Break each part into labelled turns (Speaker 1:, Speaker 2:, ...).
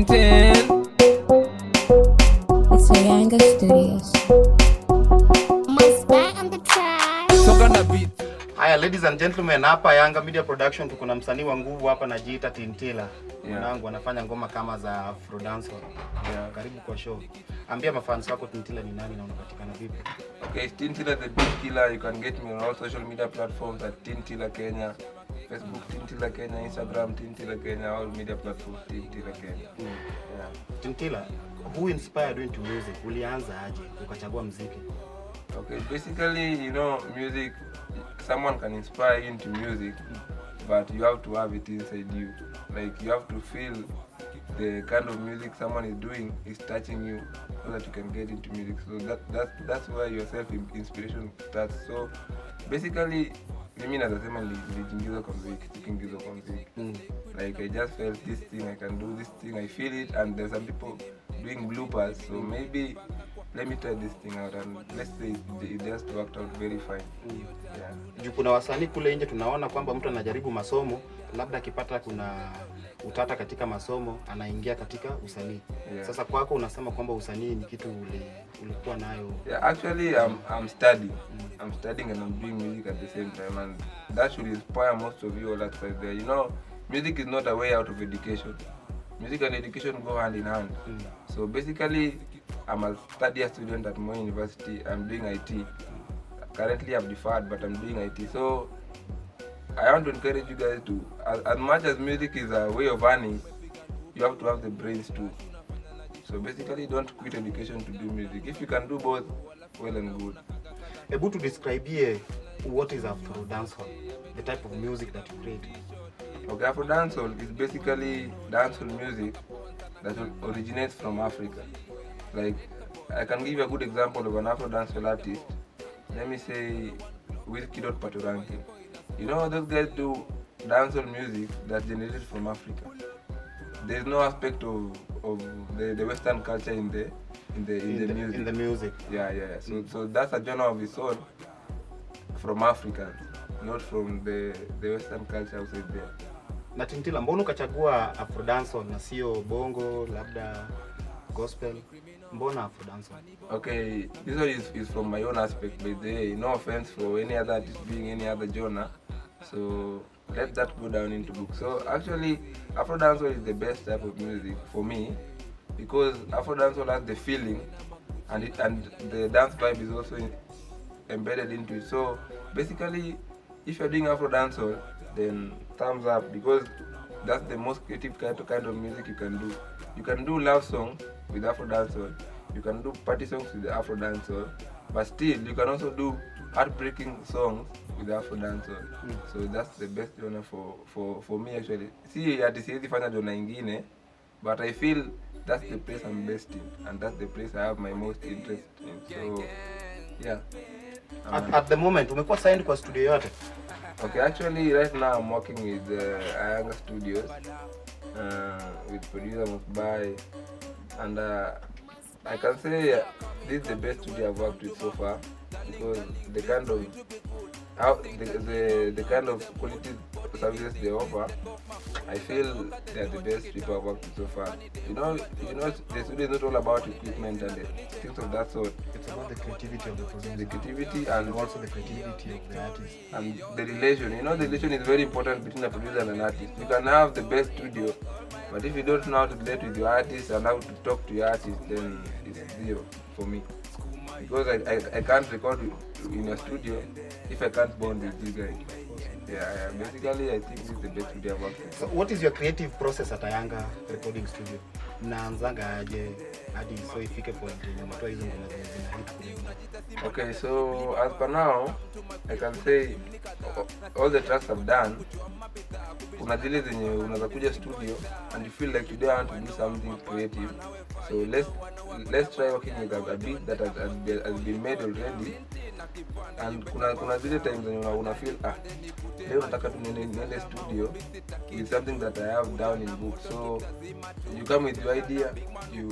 Speaker 1: Tintin.
Speaker 2: It's Ayanga Studios.
Speaker 1: Soka na beat.
Speaker 3: Haya, ladies and gentlemen, hapa Ayanga Media Production tuko na msanii wa nguvu hapa anajiita Tintila. Mwanangu anafanya ngoma kama za Afro dance. Karibu kwa show. Ambia mafans wako Tintila ni nani na unapatikana vipi?
Speaker 4: Okay, Tintila the Beat Killer. You can get me on all social media platforms at Tintila Kenya. Facebook Tintila Kenya, Instagram Tintila Kenya, all media platforms Tintila Kenya.
Speaker 3: Yeah. Tintila, who inspired you into music? Ulianza aje ukachagua muziki?
Speaker 4: Okay, basically, music, someone can inspire you into music, but you have to have it inside you. Like, you have to feel the kind of music someone is doing is touching you so that you can get into music. So that's where your self-inspiration starts. So basically, mimi nasema nilijiingiza kwa muziki, tukiingizwa kwa muziki. Like, I just felt this thing, I can do this thing, I feel it, and there's some people doing bloopers, so maybe let me try this thing out, and let's say it just worked out very fine.
Speaker 3: Juu kuna wasanii kule nje tunaona kwamba mtu anajaribu masomo, labda akipata kuna utata katika masomo, anaingia katika usanii. Sasa kwako unasema kwamba usanii ni kitu ulikuwa nayo.
Speaker 4: Yeah, actually I'm studying. I'm studying and I'm doing music at the same time, and that should inspire most of you all outside there. Music is not a way out of education. Music and education go hand in hand. So basically, I'm a third year student at Moi University. I'm doing IT. Currently I'm deferred, but I'm doing IT. So I want to encourage you guys to, as much as music is a way of earning, you have to have the brains too. So basically, don't quit education to do music. If you can do both, well and good.
Speaker 3: Able to describe here what is Afro dancehall, the type of music that you create.
Speaker 4: Okay, Afro dancehall is basically dancehall music that originates from Africa. Like, I can give you a good example of an Afro dancehall artist. Let me say, Patoranking. Those guys do dancehall music that's generated from Africa. There's no aspect of the Western culture in the music.
Speaker 3: In the music.
Speaker 4: Yeah. So that's a genre of its own from Africans, not from the Western culture outside there.
Speaker 3: Na Tintila, mbona ukachagua Afro dancehall na sio bongo, labda gospel? Mbona Afro dancehall?
Speaker 4: Okay, this one is from my own aspect, but no offense for any other artist being any other genre. So let that go down into books. So actually, Afro dancehall is the best type of music for me, because Afro dancehall has the feeling, and the dance vibe is also embedded into it. So basically, if you're doing Afro dancehall, then thumbs up, because that's the most creative kind of music you can do. You can do love songs with Afro dancehall. You can do party songs with the Afro dancehall, but still you can also do heartbreaking songs with Afro dancehall. So that's the best genre for me actually. See, ati siwezi fanya genre ingine, but I feel that's the place I'm best in, and that's the place I have my most interest in. So yeah.
Speaker 3: At the moment, umekuwa signed kwa studio yote?
Speaker 4: Okay, actually right now I'm working with Ayanga Studios, with producer Musbai, and I can say this is the best studio I've worked with so far, because the kind of quality services they offer, I feel they are the best people I've worked with so far. The studio is not all about equipment and things of that sort.
Speaker 3: It's about the creativity of the producer.
Speaker 4: The creativity and
Speaker 3: also the creativity of the artist.
Speaker 4: And the relation. The relation is very important between a producer and an artist. You can have the best studio, but if you don't know how to relate with your artist and how to talk to your artist, then it's zero for me. Because I can't record in a studio if I can't bond with you guys. Yeah, basically I think this is the best studio I've worked with.
Speaker 3: So what is your creative process at Ayanga recording studio? Mnaanzanga aje hadi so ifike point yenye mtoa hizo ngoma zina hit?
Speaker 4: Okay, so as per now, I can say all the tracks I've done, kuna zile zenye unaweza kuja studio and you feel like today I want to do something creative. So let's try working with a beat that has been made already. And kuna zile times zenye una feel leo nataka tu niende studio with something that I have down in book. So you come with your idea, you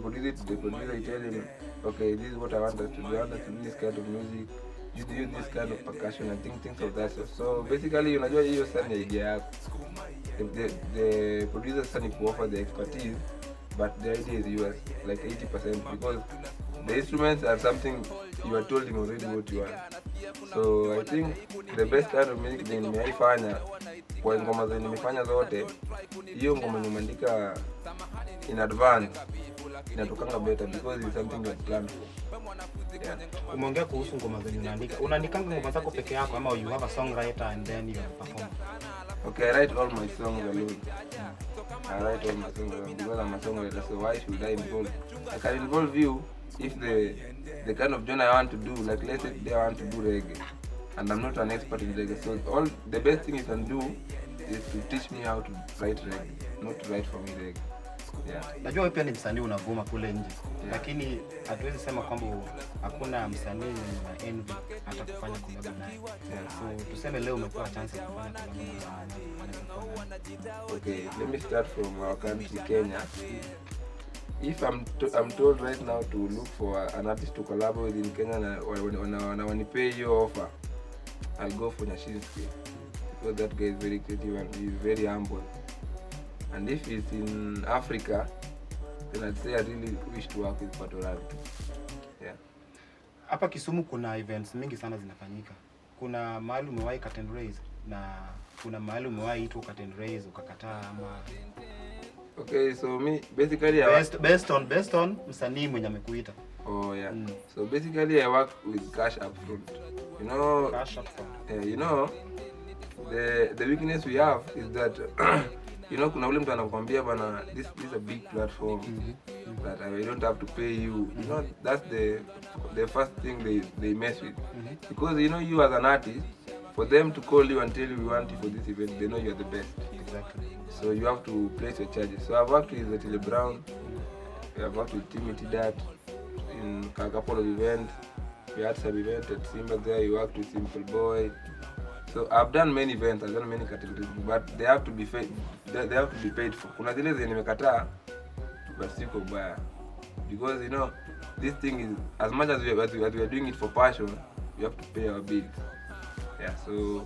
Speaker 4: produce it to the producer, you tell him, okay, this is what I want us to do. I want us to do this kind of music, you use this kind of percussion and things of that sort. So basically unajua hiyo sana idea yako. the producers can offer the expertise, but the idea is yours, like 80%, because the instruments are something you are told him already what you want. So I think the best kind of music nimeifanya kwa ngoma zenye nimefanya zote, hiyo ngoma nimeandika in advance inatokanga better because it's something that planned for. Yeah.
Speaker 3: Umeongea kuhusu ngoma zenye unaandika. Unaandikanga ngoma zako peke yako ama you have a songwriter and then you perform?
Speaker 4: Okay, I write all my songs alone. I write all my songs alone because I'm a songwriter, so why should I involve? I can involve you if the kind of genre I want to do, like let's say today I want to do reggae, and I'm not an expert in reggae, so all the best thing you can do is to teach me how to write reggae, not to write for me reggae. Yeah.
Speaker 3: Najua wewe pia ni msanii unavuma kule nje. Yeah. Lakini hatuwezi sema kwamba hakuna msanii na envy hata kufanya collab naye. Yeah. So tuseme leo umepewa chance ya kufanya collab naye.
Speaker 4: Okay, let me start from our country, Kenya. If I'm told right now to look for an artist to collaborate with in Kenya na wanipay your offer, I'll go for Nyashinski, because that guy is very creative and he's very humble. And if it's in Africa, then I'd say I really wish to work with Patoravi. Yeah.
Speaker 3: Hapa Kisumu kuna events mingi sana zinafanyika. Kuna mahali umewahi curtain raise na kuna mahali umewahi itwa curtain raise ukakataa ama.
Speaker 4: Okay, so me basically
Speaker 3: based on msanii mwenye amekuita.
Speaker 4: Oh yeah. So basically I work with cash up front. You know,
Speaker 3: Cash up front.
Speaker 4: You know, the weakness we have is that you know, kuna ule mtu anakuambia bana, this is a big platform that I don't have to pay you. You know, that's the first thing they mess with. Because you know, you as an artist, for them to call you and tell you we want you for this event, they know you're the best.
Speaker 3: Exactly.
Speaker 4: So you have to place your charges. So I've worked with Otile Brown, I've worked with Timmy in a couple of events. We had some event at Simba there, you worked with Simple Boy. So I've done many events, I've done many categories, but they have to be paid. They have to be paid for. Kuna zile zenye nimekataa, but siko baya. Because you know, this thing is, as much as we are doing it for passion, we have to pay our bills. Yeah, so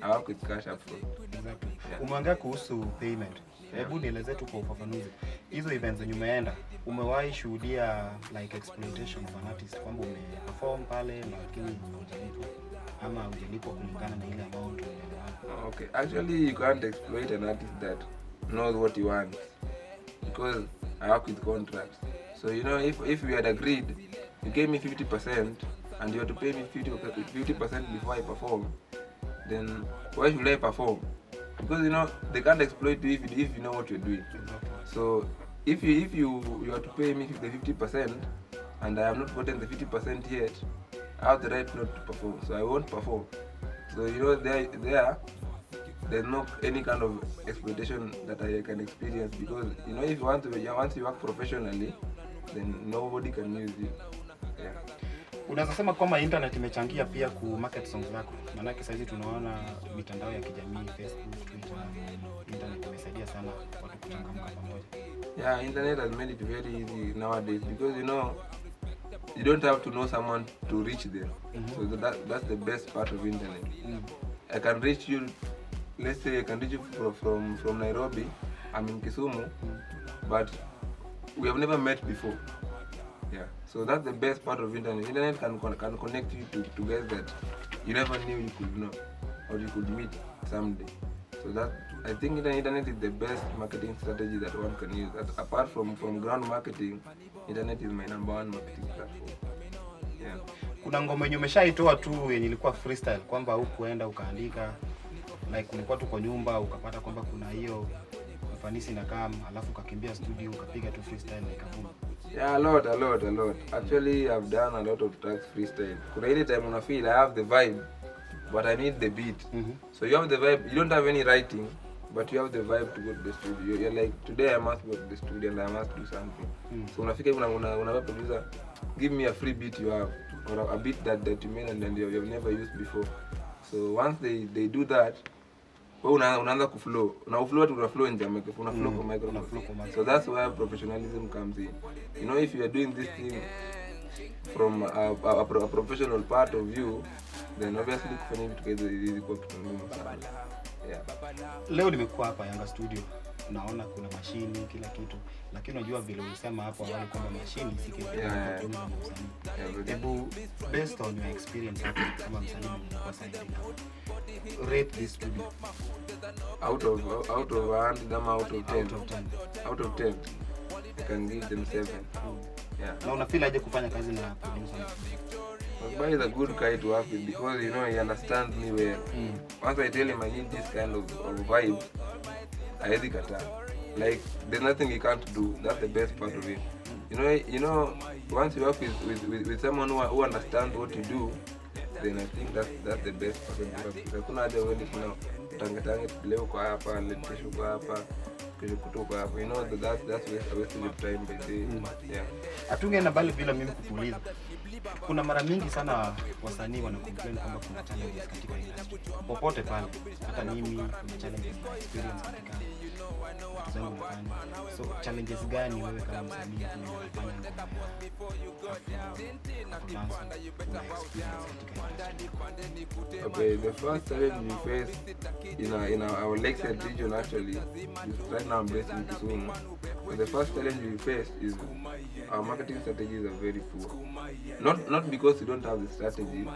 Speaker 4: I work with cash up front.
Speaker 3: Exactly. Yeah. Umeongea kuhusu payment. Hebu nieleze tu kwa ufafanuzi. Hizo events zenye umeenda, umewahi shuhudia like exploitation of an artist kwamba umeperform pale lakini hujalipwa ama hujalipwa kulingana na ile amount uliyopewa?
Speaker 4: Okay, actually you can't exploit an artist that knows what he wants, because I work with contracts. So you know, if we had agreed, you gave me 50% and you have to pay me 50% before I perform, then why should I perform? Because you know, they can't exploit you if you know what you're doing. So if you have to pay me the 50% and I have not gotten the 50% yet, I have the right not to perform, so I won't perform. So you know, there's no any kind of exploitation that I can experience, because you know, if you want to work professionally, then nobody can use you. Yeah.
Speaker 3: Unaweza sema kwamba internet imechangia pia ku market songs zako. Maana sasa hivi tunaona mitandao ya kijamii, Facebook, Twitter, internet imesaidia sana watu kuchangamka pamoja.
Speaker 4: Yeah, internet has made it very easy nowadays, because you know, you don't have to know someone to reach them. So that's the best part of internet. I can reach you, let's say I can reach you from Nairobi. I'm in Kisumu, but we have never met before. Yeah, so that's the best part of internet. Internet can connect you to guys that you never knew you could know or you could meet someday. So that, I think internet is the best marketing strategy that one can use. Apart from ground marketing, internet is my number one marketing platform. Yeah.
Speaker 3: Kuna ngoma yenye umeshaitoa tu yenye ilikuwa freestyle kwamba hukuenda ukaandika, like ulikuwa tu kwa nyumba ukapata kwamba kuna hiyo ufanisi na kama alafu ukakimbia studio ukapiga tu freestyle na ikavuma?
Speaker 4: Yeah, a lot. Actually, I've done a lot of tracks freestyle. Kuna ile time una feel I have the vibe, but I need the beat. So you have the vibe, you don't have any writing, but you have the vibe to go to the studio. You're like, today I must go to the studio and I must do something. So unafika una producer, give me a free beat you have, or a beat that you made and you have never used before. So once they do that, unaanza kuflow. Una flow nje una flow kwa microphone. So that's where professionalism comes in. You know, if you are doing this thing from a professional part of you, then obviously kufanya vitu kazi hizi kwa kitu ngumu sana. Yeah.
Speaker 3: Leo nimekuwa hapa Ayanga studio, naona kuna mashini kila kitu, lakini unajua vile ulisema hapo awali kwamba mashini si kitu kinachotumika na msanii. Hebu based on your experience hapo kama msanii kwa sasa, rate this studio
Speaker 4: out of 100 ama out of 10. Out of 10 I can give them 7. Yeah.
Speaker 3: Na unafeel aje kufanya kazi na producer?
Speaker 4: But is a good guy to work with because you know he understands me well. Once I tell him I need this kind of vibe, I really kata. Like there's nothing he can't do. That's the best part of it. You know, once you work with someone who understands what you do, then I think that's the best part of it. Hakuna haja wewe kuna tangatange leo kwa hapa, kesho kwa hapa, kesho kutoka hapa. You know that's wasting your time by day. Yeah.
Speaker 3: Atungeenda bali bila mimi kutuliza. Kuna mara mingi sana wasanii wana complain kwamba kuna challenges katika industry. Popote pale, hata mimi kuna challenges na experience katika vitu zangu nafanya. So challenges gani wewe kama msanii unafanya ngoma yako?
Speaker 4: Okay, the first challenge we face in our Lakeside region actually is right now I'm based in Kisumu. But the first challenge we face is our marketing strategies are very poor. Not because we don't have the strategy,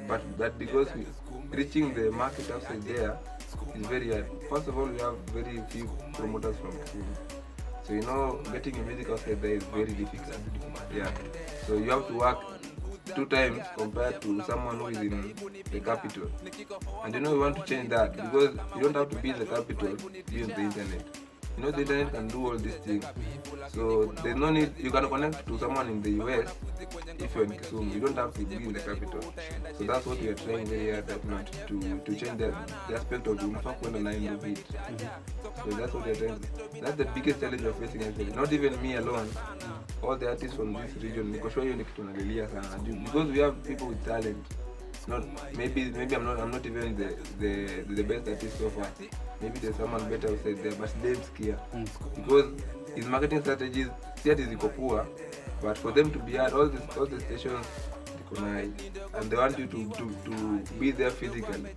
Speaker 4: but because reaching the market outside there is very hard. First of all, we have very few promoters from Kisumu. So you know, getting your music outside there is very difficult. Yeah. So you have to work 2 times compared to someone who is in the capital. And you know we want to change that because you don't have to be in the capital, be on the internet. You know the internet can do all these things. So there's no need, you can connect to someone in the US if you're in Kisumu. You don't have to be in the capital. So that's what we are trying very hard to change the aspect of the line of it. So that's what we are trying. That's the biggest challenge we're facing actually. Not even me alone. All the artists from this region, because we have people with talent. Not maybe I'm not even the best artist so far. Maybe there's someone better outside there, but they're scared because his marketing strategies is poor. But for them to be at all the stations, and they want you to be there physically.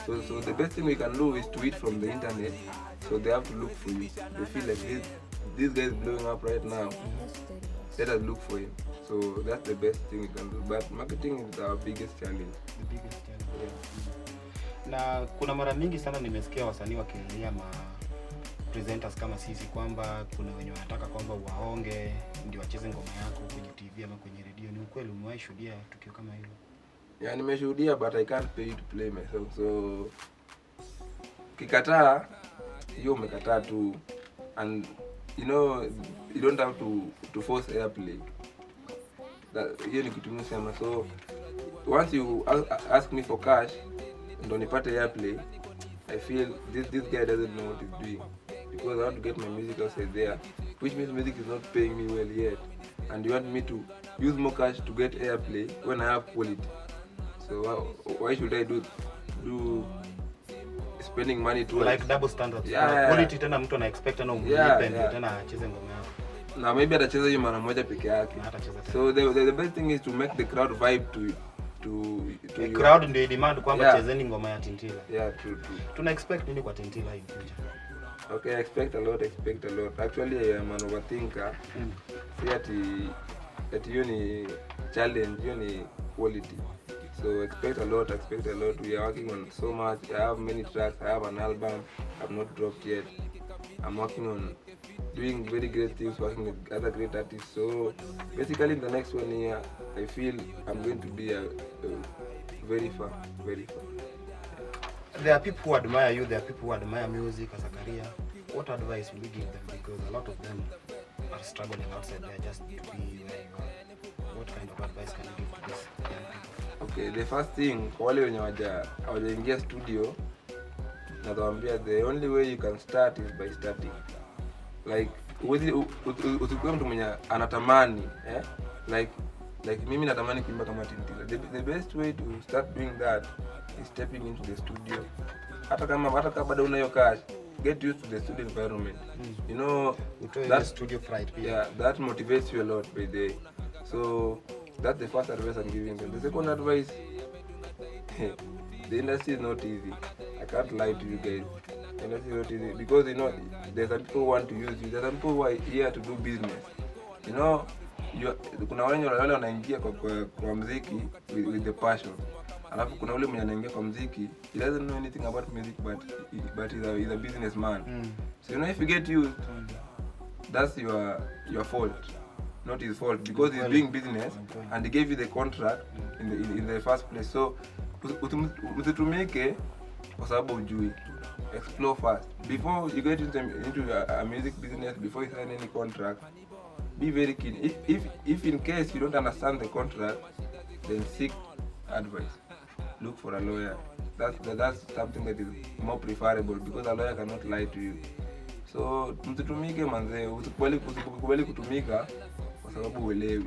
Speaker 4: So the best thing we can do is tweet from the internet. So they have to look for you. They feel like this guy is blowing up right now. Let us look for him. So that's the best thing we can do. But marketing is our biggest challenge.
Speaker 3: The biggest challenge. Yeah. Na kuna mara mingi sana nimesikia wasanii wakilia presenters kama sisi kwamba kuna wenye wanataka kwamba waonge ndio wacheze ngoma yako kwenye TV ama kwenye radio. Ni ukweli umewahi shuhudia tukio kama hilo?
Speaker 4: Yeah, nimeshuhudia but I can't pay you to play myself. So kikataa hiyo umekataa tu, and you know you don't have to force airplay. Hiyo ni kitu msema. So once you ask me for cash ndo nipate airplay, I feel this guy doesn't know what he's doing because I want to get my music outside there, which means music is not paying me well yet, and you want me to use more cash to get airplay when I have quality. So why should I do spending money to
Speaker 3: like double standards?
Speaker 4: Yeah.
Speaker 3: Quality tena mtu ana expect na umlipe ndio tena acheze ngoma yako.
Speaker 4: Na maybe atacheza hiyo mara moja peke yake. So the best thing is to make the crowd vibe to
Speaker 3: the crowd ndio demand kwamba chezeni ngoma ya Tintila.
Speaker 4: Yeah, true.
Speaker 3: Tuna expect nini kwa Tintila in future?
Speaker 4: Okay, I expect a lot. Actually, I am an overthinker. See at hiyo ni challenge, hiyo ni quality. So expect a lot. We are working on so much. I have many tracks. I have an album I've not dropped yet. I'm working on doing very great things, working with other great artists. So basically in the next 1 year, I feel I'm going to be very far.
Speaker 3: There are people who admire you, there are people who admire music as a career. What advice will you give them? Because a lot of them are struggling outside there just to be where you are. What kind of advice can you give to these young people?
Speaker 4: Okay, the first thing, kwa wale wenye hawajaingia studio, nawaambia the only way you can start is by starting. Like usikuwe mtu mwenye anatamani, like mimi natamani kuimba kama Tintila. The best way to start doing that is stepping into the studio. Hata kama bado unayo cash, get used to the studio environment. You know that
Speaker 3: studio pride.
Speaker 4: Yeah, that motivates you a lot by the. So that's the first advice I'm giving them. The second advice, the industry is not easy. I can't lie to you guys. You know, see what it is? Because you know, there's some people who want to use you. There's some people who are here to do business. You know, kuna wale wanaingia kwa muziki with the passion. Alafu kuna ule mwenye anaingia kwa muziki, he doesn't know anything about music, but he's a businessman. So you know, if you get used, that's your fault, not his fault, because he's doing business and he gave you the contract in the first place. So usitumike kwa sababu hujui. Explore first before you get into a music business. Before you sign any contract, be very keen. If in case you don't understand the contract, then seek advice. Look for a lawyer. That's something that is more preferable, because a lawyer cannot lie to you. So msitumike manze, usikubali kutumika kwa sababu uelewi.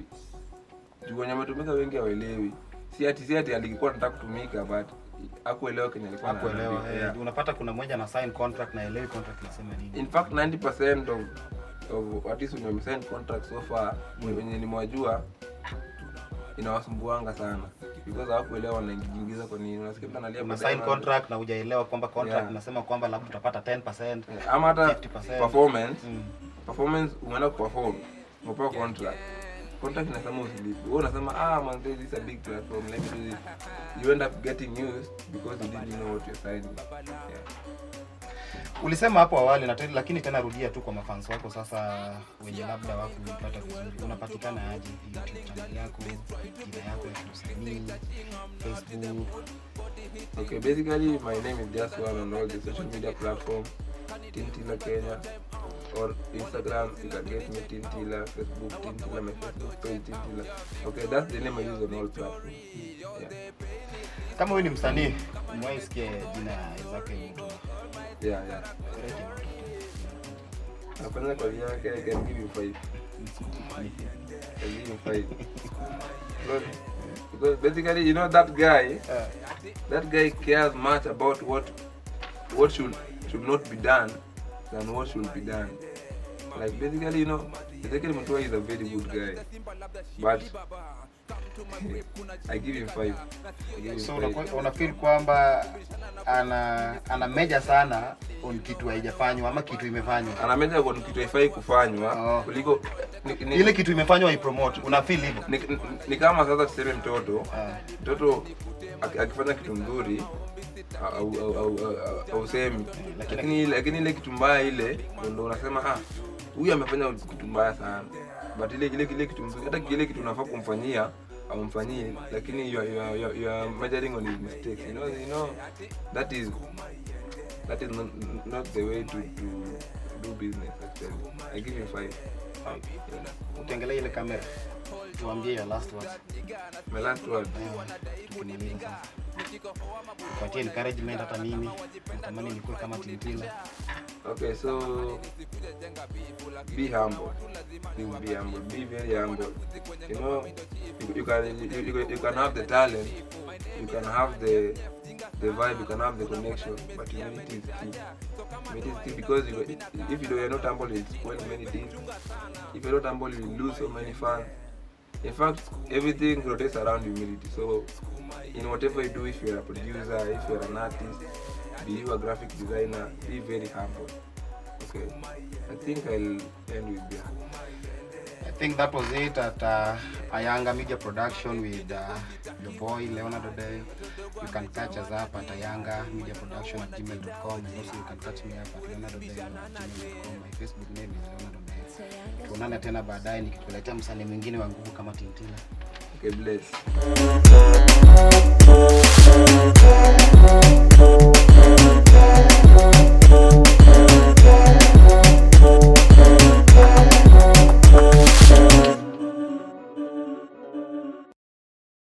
Speaker 4: Juu wenye wametumika wengi hawaelewi. Si ati alikuwa anataka kutumika, but hakuelewa kenye alikuwa
Speaker 3: anaelewa. Unapata kuna mmoja na sign contract na elewi contract inasema nini.
Speaker 4: In fact 90% of at least when you sign contract so far, wenye nimewajua inawasumbuanga sana, because hawakuelewa wanaingiza kwa nini. Unasikia mtu analia
Speaker 3: una sign contract na hujaelewa kwamba contract inasema kwamba labda utapata 10%,
Speaker 4: ama hata
Speaker 3: 50%.
Speaker 4: Performance umeenda kuperform, umepewa contract inasema usilipe. Wewe unasema man, this is a big platform, let me do this. You end up getting used because you didn't know what you're signing.
Speaker 3: Ulisema hapo awali lakini tena rudia tu kwa mafans wako sasa wenye labda wako kupata vizuri. Unapatikana aje? YouTube channel yako, jina yako ya usanii, Facebook?
Speaker 4: Okay, basically my name is just one on all the social media platforms. Tintila Kenya, or Instagram you can get me Tintila, Facebook Tintila, my Facebook page Tintila. Okay, that's the name I use on all platforms. Yeah.
Speaker 3: Kama wewe ni msanii, umewaisikia jina zake mtu?
Speaker 4: Yeah. Napenda kwa yake, I can give you 5. I can give you 5. Because basically, you know, that guy cares much about what should not be done than what should be done. Like basically, you know, Ezekiel Mutua is a very good guy, but I give him 5.
Speaker 3: So una feel kwamba ana meja sana on kitu haijafanywa ama kitu imefanywa?
Speaker 4: Ana meja kwa kitu haifai kufanywa kuliko
Speaker 3: ile kitu imefanywa ipromote. Una feel hivyo?
Speaker 4: Ni kama sasa tuseme mtoto akifanya kitu nzuri au semi, lakini ile kitu mbaya ile ndio unasema huyu amefanya kitu mbaya sana, but ile kitu nzuri, hata kile kitu unafaa kumfanyia amfanyie, lakini you are measuring on his mistakes. You know that is not the way to do business actually. I give you 5.
Speaker 3: Utengelee ile kamera, tuambie your last words.
Speaker 4: My last word,
Speaker 3: kupatia encouragement hata mimi natamani nikuwe kama Tintila.
Speaker 4: Okay, so be humble. Be very humble. You know, you can have the talent, you can have the vibe, you can have the connection, but humility is key. Humility is key, because if you are not humble, you spoil many things. If you're not humble, you lose so many fans. In fact, everything rotates around humility. So in whatever you do, if you're a producer, if you're an artist, be you a graphic designer, be very humble. Okay, I think I'll end with that.
Speaker 3: I think that was it at Ayanga Media Production with your boy Leonard Odeyo. You can catch us up at Ayanga Media Production at gmail.com. Also you can catch me up at Leonard Odeyo at gmail.com. My Facebook name is Leonard Odeyo. Tuonane tena baadaye nikikuletea msanii mwingine wa nguvu kama Tintila.
Speaker 4: Okay, bless.